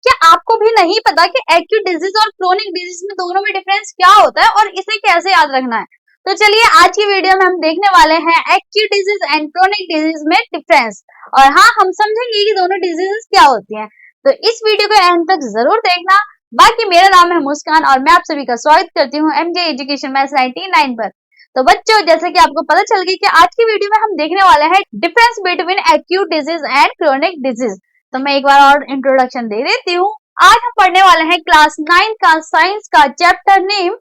क्या आपको भी नहीं पता कि एक्यूट डिजीज और क्रोनिक डिजीज में दोनों में डिफरेंस क्या होता है और इसे कैसे याद रखना है? तो चलिए आज की वीडियो में हम देखने वाले हैं acute disease and chronic disease में डिफरेंस, और हाँ, हम समझेंगे कि दोनों डिजीजेस क्या होती हैं। तो इस वीडियो को एंड तक जरूर देखना। बाकी मेरा नाम है मुस्कान और मैं आप सभी का स्वागत करती हूँ एमजे एजुकेशन मैथ्स 99 पर। तो बच्चों, जैसे कि आपको पता चल गई कि आज की वीडियो में हम देखने वाले हैं difference between acute disease and chronic disease. तो मैं एक बार और इंट्रोडक्शन दे देती हूँ। आज हम पढ़ने वाले हैं क्लास 9 का साइंस का chapter name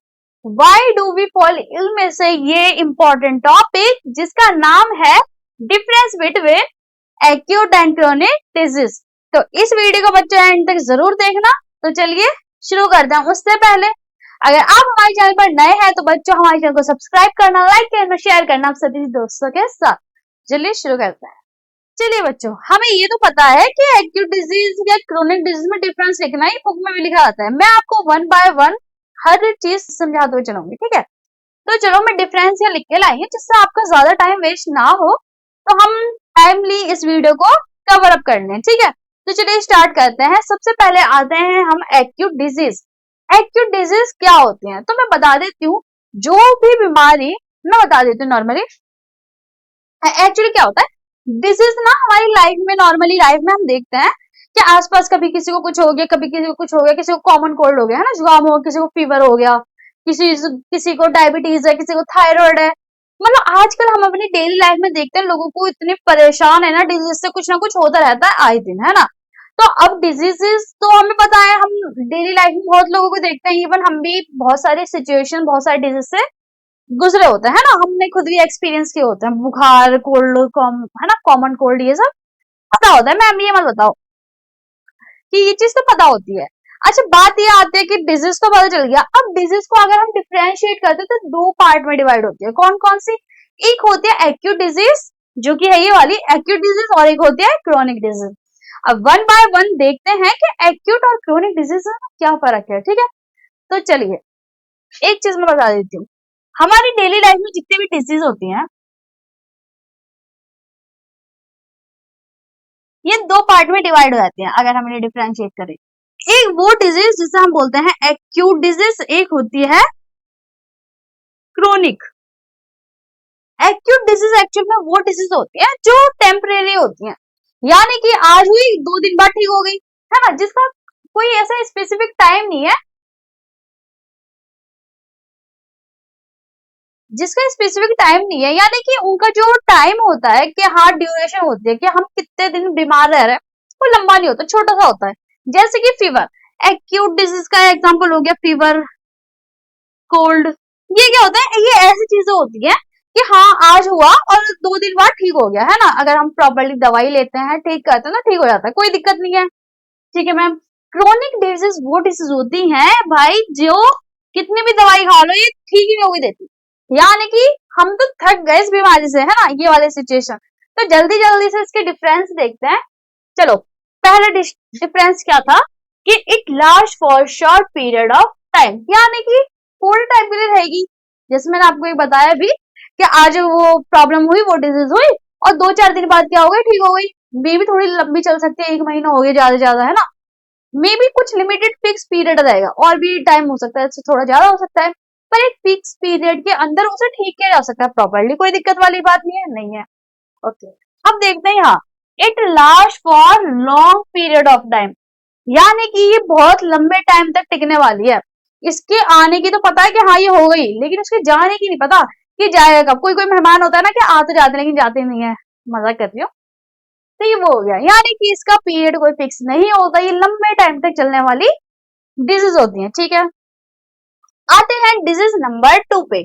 why do we fall ill में से ये इंपॉर्टेंट टॉपिक जिसका नाम है difference between acute and chronic disease. तो इस वीडियो को बच्चों एंड तक जरूर देखना। तो चलिए शुरू करते हैं। उससे पहले अगर आप हमारे चैनल पर नए हैं तो बच्चों हमारे चैनल को सब्सक्राइब करना, लाइक करना, शेयर करना आप सभी दोस्तों के साथ। चलिए शुरू करते हैं। चलिए बच्चों, हमें ये तो पता है कि एक्यूट डिजीज या क्रोनिक डिजीज में डिफरेंस लिखना ही बुक में भी लिखा आता है। मैं आपको वन बाय वन हर चीज समझाते हुए चलूंगी, ठीक है? तो चलो मैं डिफरेंस यहाँ लिख के लाई है जिससे आपका ज्यादा टाइम वेस्ट ना हो, तो हम टाइमली इस वीडियो को कवर अप कर लें, ठीक है? तो चलिए स्टार्ट करते हैं। सबसे पहले आते हैं हम एक्यूट डिजीज। एक्यूट डिजीज क्या होते हैं तो मैं बता देती हूँ। जो भी बीमारी, मैं बता देती हूँ नॉर्मली एक्चुअली क्या होता है। डिजीज ना हमारी लाइफ में, नॉर्मली लाइफ में हम देखते हैं कि आसपास कभी किसी को कुछ हो गया, कभी किसी को कुछ हो गया, किसी को कॉमन कोल्ड हो गया है ना, जुकाम हो, किसी को फीवर हो गया, किसी को डायबिटीज है, किसी को थायराइड है। मतलब आजकल हम अपनी डेली लाइफ में देखते हैं लोगों को इतने परेशान है ना, डिजीज से कुछ ना कुछ होता रहता है आए दिन, है ना। तो अब डिजीजेस तो हमें पता है, हम डेली लाइफ में बहुत लोगों को देखते हैं, इवन हम भी बहुत सारे सिचुएशन, बहुत सारे डिजीज से गुजरे होते हैं, है ना। हमने खुद भी एक्सपीरियंस किए होते हैं, बुखार, कोल्ड, है ना, कॉमन कोल्ड, ये सब पता होता है। मैम ये मत बताओ कि ये चीज तो पता होती है। अच्छा, बात ये आती है कि डिजीज तो पता चल गया। अब डिजीज को अगर हम डिफरेंशिएट करते हैं तो दो पार्ट में डिवाइड होती है। कौन कौन सी? एक होती है एक्यूट डिजीज, जो कि है ये वाली एक्यूट डिजीज, और एक होती है क्रोनिक डिजीज। अब वन बाय वन देखते हैं कि एक्यूट और क्रोनिक डिजीज में क्या फर्क है, ठीक है? तो चलिए एक चीज मैं बता देती हूँ। हमारी डेली लाइफ में जितनी भी डिजीज होती हैं, ये दो पार्ट में डिवाइड हो जाती हैं अगर हम इन्हें डिफरेंशिएट करें। एक वो डिजीज जिसे हम बोलते हैं एक्यूट डिजीज, एक होती है क्रोनिक। एक्यूट डिजीज एक्चुअल में वो डिजीज होती है जो टेम्परेरी होती है, यानी कि आज हुई 2 दिन बाद ठीक हो गई, है ना, जिसका कोई ऐसा स्पेसिफिक टाइम नहीं है, जिसका स्पेसिफिक टाइम नहीं है, यानी कि उनका जो टाइम होता है कि हाँ ड्यूरेशन होती है कि हम कितने दिन बीमार रह रहे हैं, वो लंबा नहीं होता, छोटा सा होता है। जैसे कि फीवर, एक्यूट डिजीज का एग्जांपल हो गया फीवर, कोल्ड। ये क्या होता है, ये ऐसी चीजें होती है कि हाँ आज हुआ और 2 दिन बाद ठीक हो गया, है ना। अगर हम प्रॉपरली दवाई लेते हैं, ठीक करते हैं ना, ठीक हो जाता है, कोई दिक्कत नहीं है, ठीक है मैम। क्रोनिक डिजीज वो डिजीज होती है भाई जो कितनी भी दवाई खा लो ये ठीक ही नहीं होगी देती, यानी कि हम तो थक गए इस बीमारी से, है ना, ये वाले सिचुएशन। तो जल्दी जल्दी से इसके डिफरेंस देखते हैं। चलो, पहला डिफरेंस क्या था कि it last for short period of time, यानी कि थोड़े टाइम के लिए रहेगी। जैसे मैंने आपको एक बताया भी कि आज वो प्रॉब्लम हुई, वो डिजीज हुई, और 2-4 दिन बाद क्या हो गई, ठीक हो गई। मे भी थोड़ी लंबी चल सकती है, 1 महीना हो गया ज्यादा ज्यादा, है ना। मे भी कुछ लिमिटेड फिक्स पीरियड रहेगा, और भी टाइम हो सकता है, इससे थोड़ा ज्यादा हो सकता है, पर एक फिक्स पीरियड के अंदर उसे ठीक किया जा सकता है प्रॉपरली, कोई दिक्कत वाली बात नहीं है, नहीं है। ओके, अब देखते हैं यहाँ it last for long period of time, यानी कि ये बहुत लंबे टाइम तक टिकने वाली है। इसके आने की तो पता है कि हाँ ये हो गई, लेकिन उसके जाने की नहीं पता कि जाएगा कब। कोई कोई मेहमान होता है ना कि आते जाते लेकिन जाते नहीं है, मजाक करती हूँ। तो ये वो हो गया, यानी कि इसका पीरियड कोई फिक्स नहीं होता, ये लंबे टाइम तक चलने वाली डिजीज होती है, ठीक है। आते हैं डिजीज नंबर 2 पे।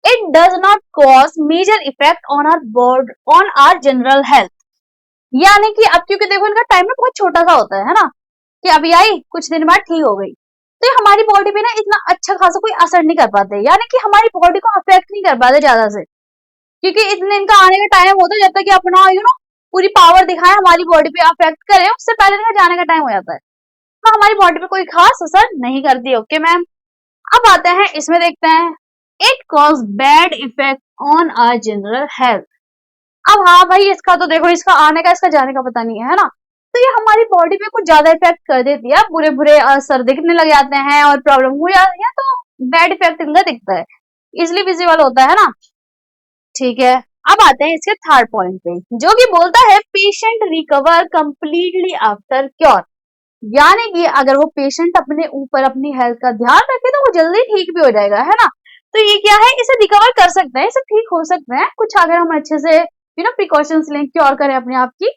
It does not cause major effect on our body, on our general health, यानी कि अब क्योंकि देखो इनका टाइम ना बहुत छोटा सा होता है ना, कि अभी आई कुछ दिन बाद ठीक हो गई, तो ये हमारी बॉडी पे ना इतना अच्छा खासा कोई असर नहीं कर पाते, यानी कि हमारी बॉडी को अफेक्ट नहीं कर पाते ज्यादा से, क्योंकि इतने इनका आने का टाइम होता है जब तक कि अपना पूरी पावर दिखाए, हमारी बॉडी पे अफेक्ट करे, उससे पहले इनका जाने का टाइम हो जाता है, तो हमारी बॉडी पे कोई खास असर नहीं करती। ओके मैम, अब आते हैं इसमें, देखते हैं it cause bad effect on our general health. अब हाँ भाई, इसका तो देखो, इसका आने का इसका जाने का पता नहीं है, है ना। तो ये हमारी बॉडी पे कुछ ज्यादा इफेक्ट कर देती है, बुरे बुरे असर दिखने लग जाते हैं और प्रॉब्लम हो जाती है, तो बैड इफेक्ट इनका दिखता है, इजिली विजिबल होता है ना। ठीक है, अब आते हैं इसके थर्ड पॉइंट पे, जो कि बोलता है patient recover completely after cure. यानी कि अगर वो पेशेंट अपने ऊपर अपनी हेल्थ का ध्यान रखे तो वो जल्दी ठीक भी हो जाएगा, है ना। तो ये क्या है, इसे रिकवर कर सकते हैं, इसे ठीक हो सकते हैं कुछ, अगर हम अच्छे से प्रिकॉशंस लें, क्योर करें अपने आप की,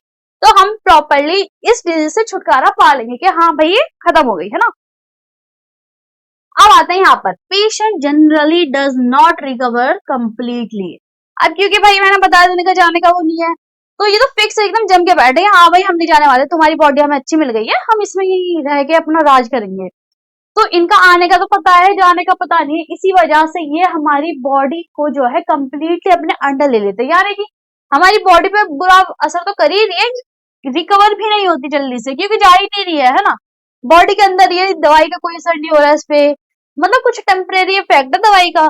तो हम प्रॉपरली इस डिजीज से छुटकारा पा लेंगे कि हाँ भाई ये खत्म हो गई, है ना। अब आते हैं यहाँ पर, patient generally does not recover completely. अब क्योंकि भाई मैंने बता देने का जाने का वो नहीं है, तो ये तो फिक्स एकदम जम के बैठे हैं, हाँ भाई हम नहीं जाने वाले, तुम्हारी बॉडी हमें अच्छी मिल गई है, हम इसमें ही रह के अपना राज करेंगे। तो इनका आने का तो पता है, जाने का पता नहीं है, इसी वजह से ये हमारी बॉडी को जो है कंप्लीटली अपने अंडर ले लेते हैं, यानी कि हमारी बॉडी पे बुरा असर तो कर ही रही है, रिकवर भी नहीं होती जल्दी से, क्योंकि जा ही नहीं रही है ना। बॉडी के अंदर ये दवाई का कोई असर नहीं हो रहा है इस पे, मतलब कुछ टेम्परेरी इफेक्ट है दवाई का,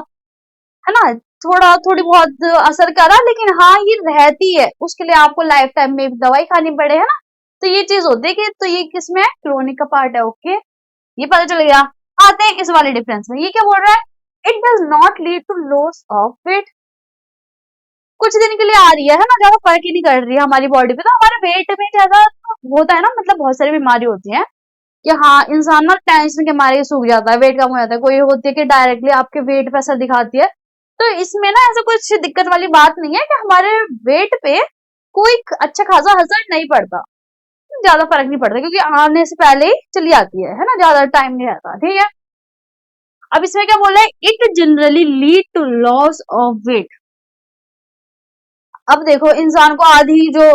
है ना, थोड़ी बहुत असर करा, लेकिन हाँ ये रहती है, उसके लिए आपको लाइफ टाइम में दवाई खानी पड़े, है ना। तो ये चीज होती है कि तो ये किसमें क्रोनिक का पार्ट है, ओके, ये पता चल गया। आते हैं इस वाले डिफरेंस में, ये क्या बोल रहा है, it does not lead to loss of weight. कुछ दिन के लिए आ रही है ना, ज्यादा फर्क ही नहीं कर रही है हमारी बॉडी पे, तो हमारे वेट में ज्यादा होता है ना, मतलब बहुत सारी बीमारी होती है कि हाँ इंसान ना टेंशन के मारे सूख जाता है, वेट कम हो जाता है, कोई होती है कि डायरेक्टली आपके वेट पे असर दिखाती है। तो इसमें ना ऐसा कुछ दिक्कत वाली बात नहीं है कि हमारे वेट पे कोई अच्छा खासा असर नहीं पड़ता, ज्यादा फर्क नहीं पड़ता, क्योंकि आने से पहले ही चली आती है ना, ज्यादा टाइम नहीं रहता, ठीक है। अब इसमें क्या बोल रहा है, it generally lead to loss of weight. अब देखो इंसान को आधी जो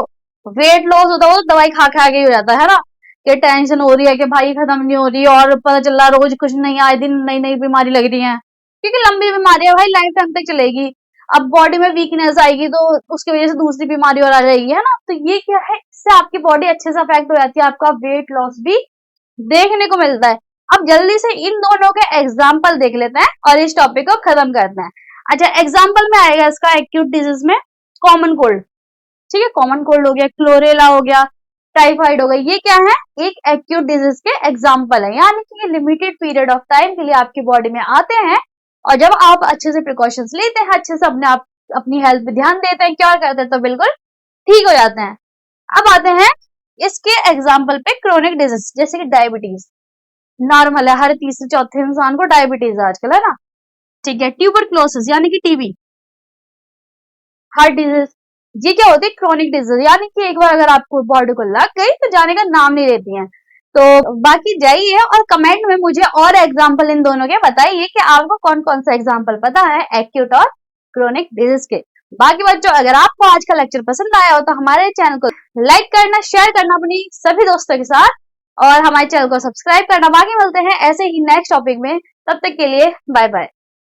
वेट लॉस होता है वो दवाई खा खा के ही हो जाता है ना, कि टेंशन हो रही है कि भाई खत्म नहीं हो रही, और पता चल रहा रोज कुछ नहीं, आए दिन नई नई बीमारी लग रही है, क्योंकि लंबी बीमारी है भाई, लाइफ टाइम तक चलेगी। अब बॉडी में वीकनेस आएगी तो उसकी वजह से दूसरी बीमारी और आ जाएगी, है ना। तो ये क्या है, इससे आपकी बॉडी अच्छे से अफेक्ट हो जाती है, आपका वेट लॉस भी देखने को मिलता है। अब जल्दी से इन दोनों के एग्जाम्पल देख लेते हैं और इस टॉपिक को खत्म करते हैं। अच्छा, एग्जाम्पल में आएगा इसका एक्यूट डिजीज में कॉमन कोल्ड, ठीक है, कॉमन कोल्ड हो गया, क्लोरेला हो गया, टाइफाइड हो गया, ये क्या है, एक एक्यूट डिजीज के एग्जाम्पल है, यानी कि ये लिमिटेड पीरियड ऑफ टाइम के लिए आपकी बॉडी में आते हैं, और जब आप अच्छे से प्रिकॉशंस लेते हैं, अच्छे से अपने आप अपनी हेल्थ पे ध्यान देते हैं, क्या करते हैं, तो बिल्कुल ठीक हो जाते हैं। अब आते हैं इसके एग्जाम्पल पे क्रोनिक डिजीज, जैसे कि डायबिटीज, नॉर्मल है, हर तीसरे चौथे इंसान को डायबिटीज आजकल, है ना, ठीक है। ट्यूबरक्लोसिस यानी कि टीबी, हार्ट डिजीज, ये क्या होती है, क्रोनिक डिजीज, यानी कि एक बार अगर आपको बॉडी को लग गई तो जाने का नाम नहीं लेती है। तो बाकी जाइए और कमेंट में मुझे और एग्जाम्पल इन दोनों के बताइए कि आपको कौन कौन सा एग्जाम्पल पता है एक्यूट और क्रोनिक डिजीज के। बाकी बच्चों, अगर आपको आज का लेक्चर पसंद आया हो तो हमारे चैनल को लाइक करना, शेयर करना अपनी सभी दोस्तों के साथ, और हमारे चैनल को सब्सक्राइब करना। बाकी मिलते हैं ऐसे ही नेक्स्ट टॉपिक में, तब तक के लिए बाय बाय।